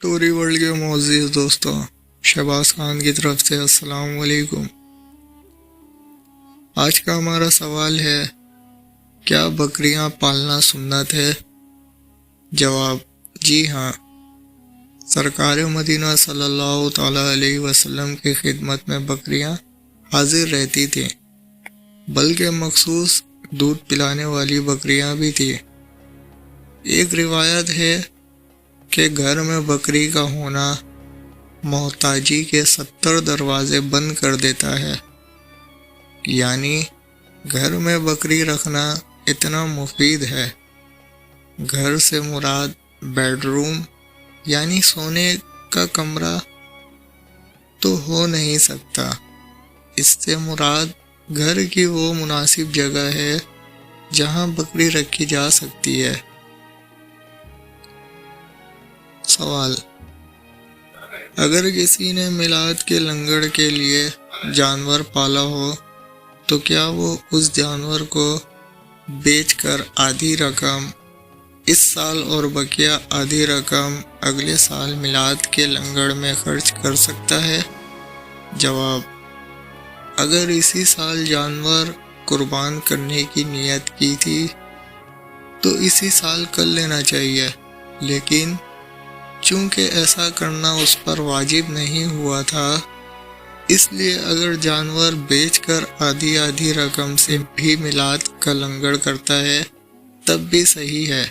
Story world کے معزز دوستوں، شہباز خان کی طرف سے السلام علیکم۔ آج کا ہمارا سوال ہے، کیا بکریاں پالنا سنت ہے؟ جواب، جی ہاں۔ سرکار مدینہ صلی اللہ تعالیٰ علیہ وسلم کی خدمت میں بکریاں حاضر رہتی تھیں، بلکہ مخصوص دودھ پلانے والی بکریاں بھی تھیں۔ ایک روایت ہے کہ گھر میں بکری کا ہونا محتاجی کے 70 دروازے بند کر دیتا ہے، یعنی گھر میں بکری رکھنا اتنا مفید ہے۔ گھر سے مراد بیڈ روم یعنی سونے کا کمرہ تو ہو نہیں سکتا، اس سے مراد گھر کی وہ مناسب جگہ ہے جہاں بکری رکھی جا سکتی ہے۔ سوال، اگر کسی نے میلاد کے لنگر کے لیے جانور پالا ہو تو کیا وہ اس جانور کو بیچ کر آدھی رقم اس سال اور بقیہ آدھی رقم اگلے سال میلاد کے لنگر میں خرچ کر سکتا ہے؟ جواب، اگر اسی سال جانور قربان کرنے کی نیت کی تھی تو اسی سال کر لینا چاہیے، لیکن چونکہ ایسا کرنا اس پر واجب نہیں ہوا تھا، اس لیے اگر جانور بیچ کر آدھی رقم سے بھی میلاد کا لنگر کرتا ہے تب بھی صحیح ہے۔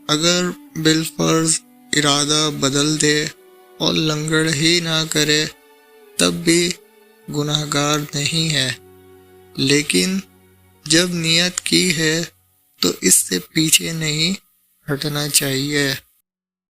اگر بالفرض ارادہ بدل دے اور لنگر ہی نہ کرے تب بھی گناہگار نہیں ہے، لیکن جب نیت کی ہے تو اس سے پیچھے نہیں ہٹنا چاہیے۔